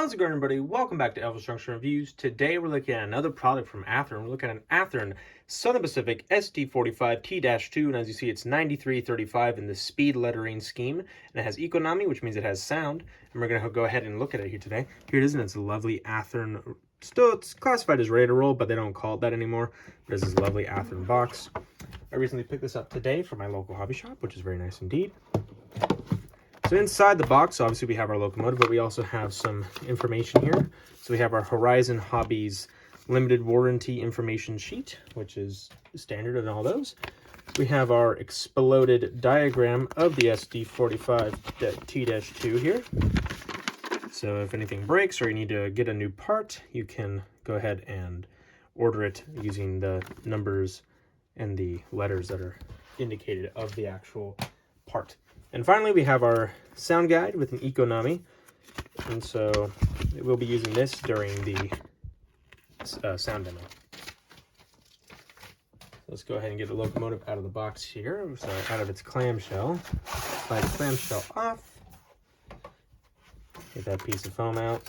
How's it going, everybody? Welcome back to Alpha Structure Reviews. Today we're looking at another product from Athearn. We're looking at an Athearn Southern Pacific SD45T-2, and as you see, it's 9335 in the speed lettering scheme, and it has economy, which means it has sound, and we're going to go ahead and look at it here today. Here it is, and it's a lovely Athearn. Still, it's classified as ready to roll, but they don't call it that anymore. But it's this lovely Athearn box. I recently picked this up today from my local hobby shop, which is very nice indeed. So inside the box, obviously we have our locomotive, but we also have some information here. So we have our Horizon Hobbies limited warranty information sheet, which is standard in all those. We have our exploded diagram of the SD45T-2 here. So if anything breaks or you need to get a new part, you can go ahead and order it using the numbers and the letters that are indicated of the actual part. And finally, we have our sound guide with an economy, and so we'll be using this during the sound demo. Let's go ahead and get the locomotive out of the box here, so out of its clamshell. Slide the clamshell off. Get that piece of foam out.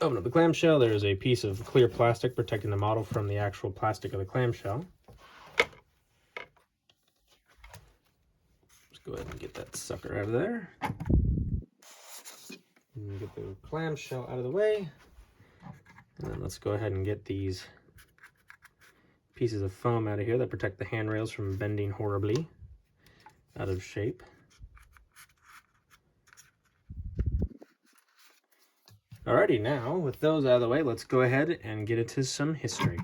Open up the clamshell. There's a piece of clear plastic protecting the model from the actual plastic of the clamshell. Go ahead and get that sucker out of there. And get the clamshell out of the way. And then let's go ahead and get these pieces of foam out of here that protect the handrails from bending horribly out of shape. Alrighty, now with those out of the way, let's go ahead and get into some history.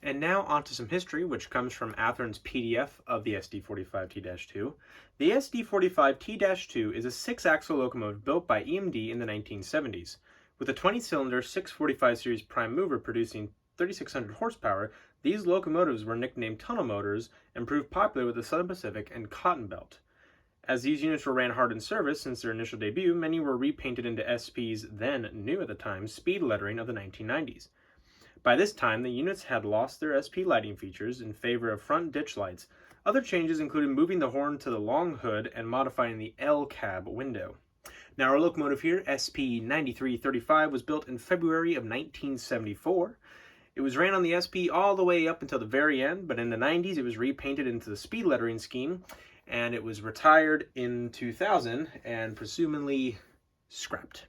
And now onto some history, which comes from Athearn's PDF of the SD45T-2. The SD45T-2 is a 6-axle locomotive built by EMD in the 1970s. With a 20-cylinder 645 series prime mover producing 3,600 horsepower, these locomotives were nicknamed tunnel motors and proved popular with the Southern Pacific and Cotton Belt. As these units were ran hard in service since their initial debut, many were repainted into SP's then new at the time speed lettering of the 1990s. By this time, the units had lost their SP lighting features in favor of front ditch lights. Other changes included moving the horn to the long hood and modifying the L cab window. Now our locomotive here, SP9335, was built in February of 1974. It was ran on the SP all the way up until the very end, but in the 90s it was repainted into the speed lettering scheme, and it was retired in 2000 and presumably scrapped.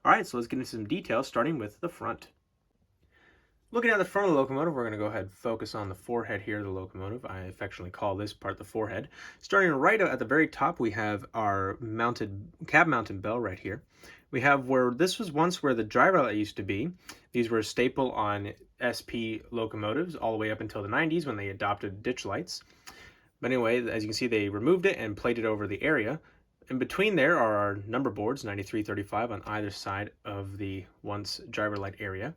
Alright, so let's get into some details, starting with the front. Looking at the front of the locomotive, we're going to go ahead and focus on the forehead here of the locomotive. I affectionately call this part the forehead. Starting right at the very top, we have our cab mounted bell right here. We have where this was once where the driver light used to be. These were a staple on SP locomotives all the way up until the 90s when they adopted ditch lights. But anyway, as you can see, they removed it and plated over the area. In between there are our number boards, 9335 on either side of the once driver light area.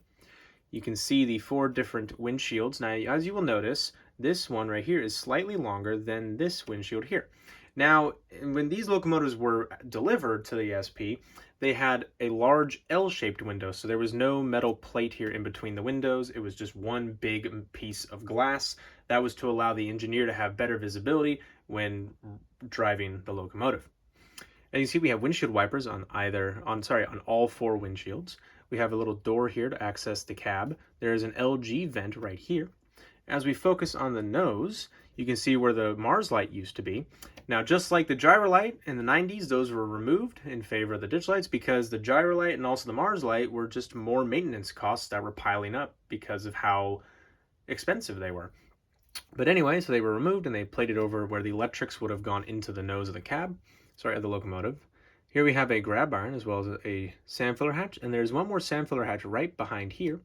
You can see the 4 different windshields. Now, as you will notice, this one right here is slightly longer than this windshield here. Now, when these locomotives were delivered to the SP, they had a large L-shaped window, so there was no metal plate here in between the windows. It was just one big piece of glass. That was to allow the engineer to have better visibility when driving the locomotive. As you see, we have windshield wipers on all 4 windshields. We have a little door here to access the cab. There is an LG vent right here. As we focus on the nose, you can see where the Mars light used to be. Now, just like the driver light in the 90s, those were removed in favor of the ditch lights because the driver light and also the Mars light were just more maintenance costs that were piling up because of how expensive they were. But anyway, so they were removed and they plated over where the electrics would have gone into the nose of the of the locomotive. Here we have a grab iron as well as a sand filler hatch, and there's one more sand filler hatch right behind here.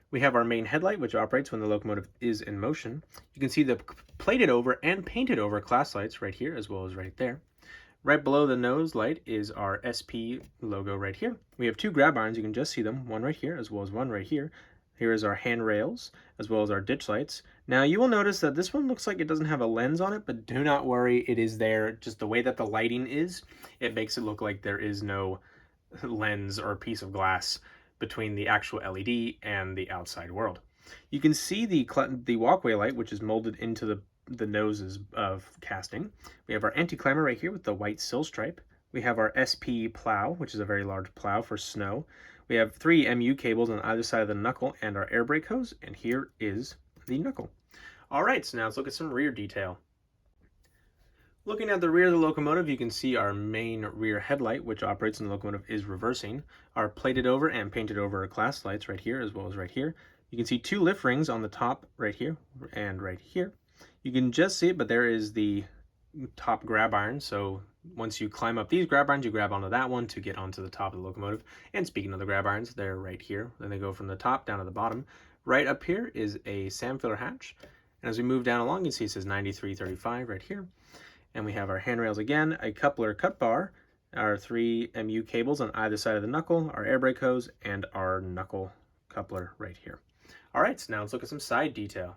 We have our main headlight, which operates when the locomotive is in motion. You can see the plated over and painted over class lights right here as well as right there. Right below the nose light is our SP logo right here. We have 2 grab irons, you can just see them, one right here as well as one right here. Here is our handrails as well as our ditch lights. Now you will notice that this one looks like it doesn't have a lens on it, but do not worry, it is there. Just the way that the lighting is, it makes it look like there is no lens or piece of glass between the actual LED and the outside world. You can see the walkway light, which is molded into the the noses of casting. We have our anti-climber right here with the white sill stripe. We have our SP plow, which is a very large plow for snow. We have 3 MU cables on either side of the knuckle and our air brake hose, and here is the knuckle. All right, so now let's look at some rear detail. Looking at the rear of the locomotive, you can see our main rear headlight, which operates when the locomotive is reversing. Our plated over and painted over class lights right here, as well as right here. You can see 2 lift rings on the top right here and right here. You can just see it, but there is the top grab iron. So once you climb up these grab irons, you grab onto that one to get onto the top of the locomotive. And speaking of the grab irons, they're right here. Then they go from the top down to the bottom. Right up here is a SAM filler hatch. And as we move down along, you see it says 9335 right here. And we have our handrails again, a coupler cut bar, our 3 MU cables on either side of the knuckle, our air brake hose, and our knuckle coupler right here. All right, so now let's look at some side detail.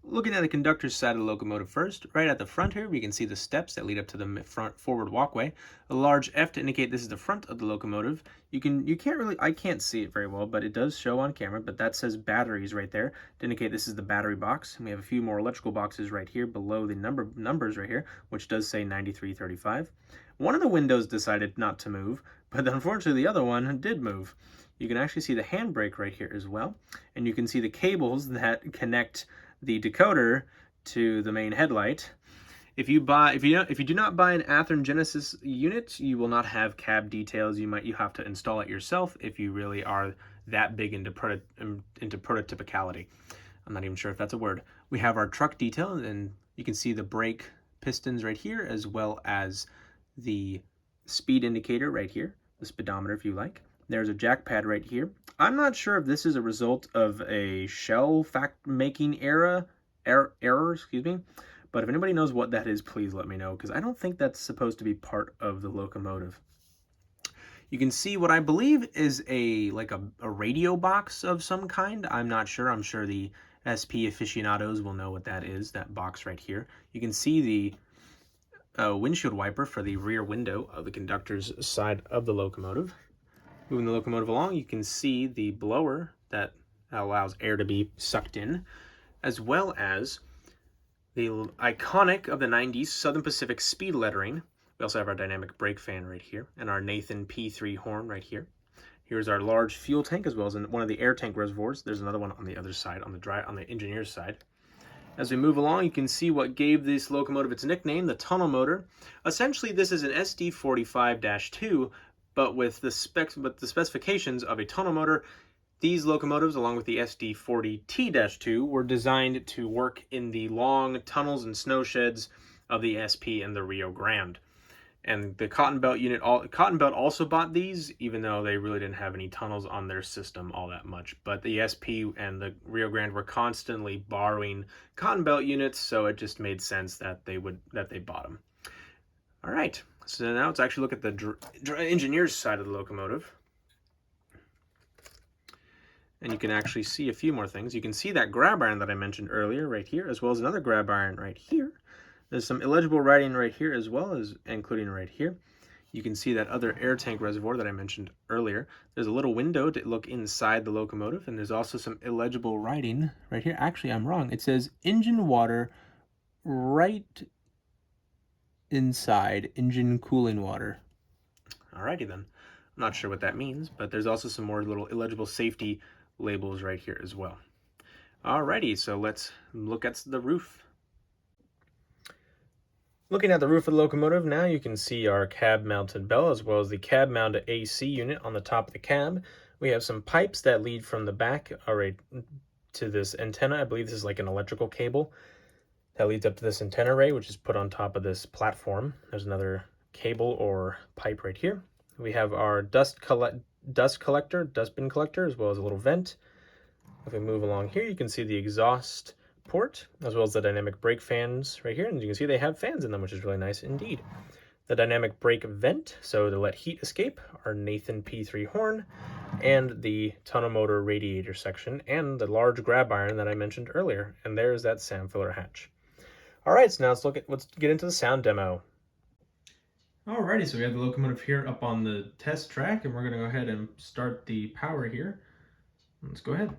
Looking at the conductor's side of the locomotive first, right at the front here, we can see the steps that lead up to the front forward walkway. A large F to indicate this is the front of the locomotive. I can't see it very well, but it does show on camera, but that says batteries right there to indicate this is the battery box. And we have a few more electrical boxes right here below the numbers right here, which does say 9335. One of the windows decided not to move, but unfortunately the other one did move. You can actually see the handbrake right here as well, and you can see the cables that connect the decoder to the main headlight. If you do not buy an Athearn Genesis unit, you will not have cab details. You have to install it yourself if you really are that big into prototypicality. I'm not even sure if that's a word. We have our truck detail, and you can see the brake pistons right here, as well as the speed indicator right here, the speedometer if you like. There's a jack pad right here. I'm not sure if this is a result of a shell making error, but if anybody knows what that is, please let me know, because I don't think that's supposed to be part of the locomotive. You can see what I believe is a radio box of some kind. I'm not sure. I'm sure the SP aficionados will know what that is, that box right here. You can see the windshield wiper for the rear window of the conductor's side of the locomotive. Moving the locomotive along, you can see the blower that allows air to be sucked in, as well as the iconic of the 90s Southern Pacific speed lettering. We also have our dynamic brake fan right here, and our Nathan P3 horn right here. Here's our large fuel tank, as well as one of the air tank reservoirs. There's another one on the other side, on the engineer's side. As we move along, you can see what gave this locomotive its nickname, the tunnel motor. Essentially, this is an SD45-2, but with the specifications of a tunnel motor. These locomotives, along with the SD40T-2, were designed to work in the long tunnels and snow sheds of the SP and the Rio Grande. And the Cotton Belt also bought these, even though they really didn't have any tunnels on their system all that much. But the SP and the Rio Grande were constantly borrowing Cotton Belt units, so it just made sense that they bought them. All right, so now let's actually look at the engineer's side of the locomotive. And you can actually see a few more things. You can see that grab iron that I mentioned earlier right here, as well as another grab iron right here. There's some illegible writing right here, as well as including right here. You can see that other air tank reservoir that I mentioned earlier. There's a little window to look inside the locomotive, and there's also some illegible writing right here. Actually, I'm wrong. It says engine water right inside engine cooling water. Alrighty then. I'm not sure what that means, but there's also some more little illegible safety labels right here as well. Alrighty, so let's look at the roof. Looking at the roof of the locomotive now, you can see our cab mounted bell, as well as the cab mounted AC unit on the top of the cab. We have some pipes that lead from the back right to this antenna. I believe this is like an electrical cable that leads up to this antenna array, which is put on top of this platform. There's another cable or pipe right here. We have our dustbin collector, as well as a little vent. If we move along here, you can see the exhaust port, as well as the dynamic brake fans right here. And you can see they have fans in them, which is really nice indeed. The dynamic brake vent, so to let heat escape, our Nathan P3 horn, and the tunnel motor radiator section, and the large grab iron that I mentioned earlier. And there's that SAM filler hatch. All right, so now let's get into the sound demo. Alrighty, so we have the locomotive here up on the test track, and we're going to go ahead and start the power here. Let's go ahead.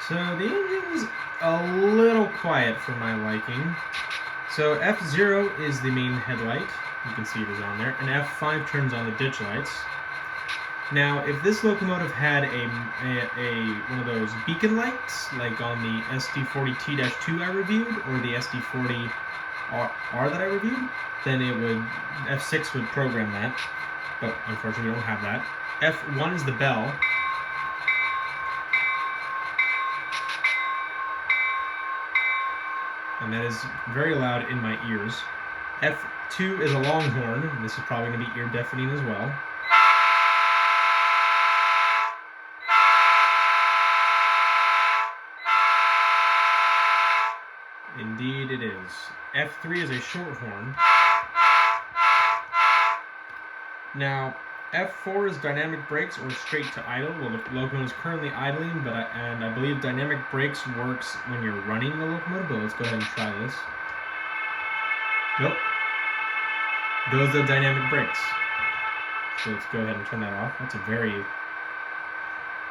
So the engine's a little quiet for my liking. So F0 is the main headlight. You can see it is on there. And F5 turns on the ditch lights. Now, if this locomotive had one of those beacon lights, like on the SD40T-2 I reviewed, or the SD40R that I reviewed, then F6 would program that. But unfortunately, we don't have that. F1 is the bell. And that is very loud in my ears. F2 is a longhorn, and this is probably going to be ear deafening as well. Indeed it is. F3 is a short horn. Now, F4 is dynamic brakes or straight to idle. Well, the locomotive is currently idling, and I believe dynamic brakes works when you're running the locomotive, but let's go ahead and try this. Nope. Those are dynamic brakes. So let's go ahead and turn that off. That's a very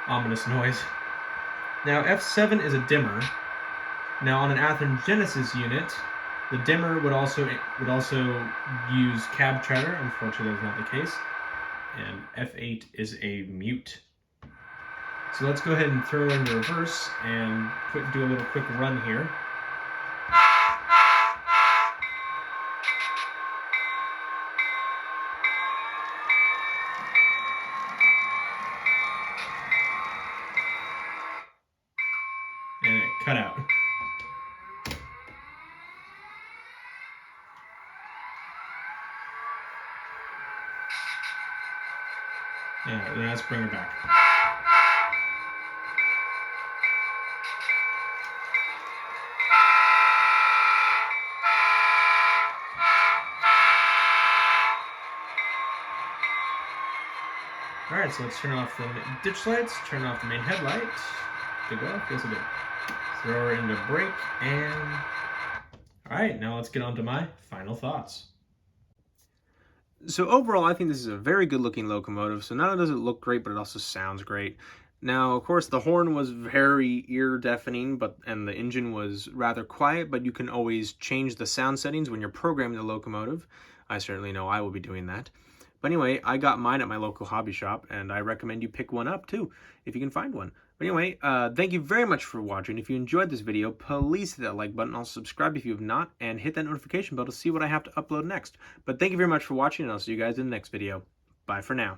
ominous noise. Now, F7 is a dimmer. Now, on an Athearn Genesis unit, the dimmer would also use cab chatter. Unfortunately, that's not the case. And F8 is a mute. So let's go ahead and throw in the reverse and do a little quick run here. And it cut out. And let's bring her back. Alright, so let's turn off the ditch lights, turn off the main headlight. Good go, feels so good. Throw her into brake, and... Alright, now let's get on to my final thoughts. So overall, I think this is a very good looking locomotive. So not only does it look great, but it also sounds great. Now, of course, the horn was very ear deafening, and the engine was rather quiet, but you can always change the sound settings when you're programming the locomotive. I certainly know I will be doing that. But anyway, I got mine at my local hobby shop, and I recommend you pick one up too, if you can find one. But anyway, thank you very much for watching. If you enjoyed this video, please hit that like button. Also subscribe if you have not, and hit that notification bell to see what I have to upload next. But thank you very much for watching, and I'll see you guys in the next video. Bye for now.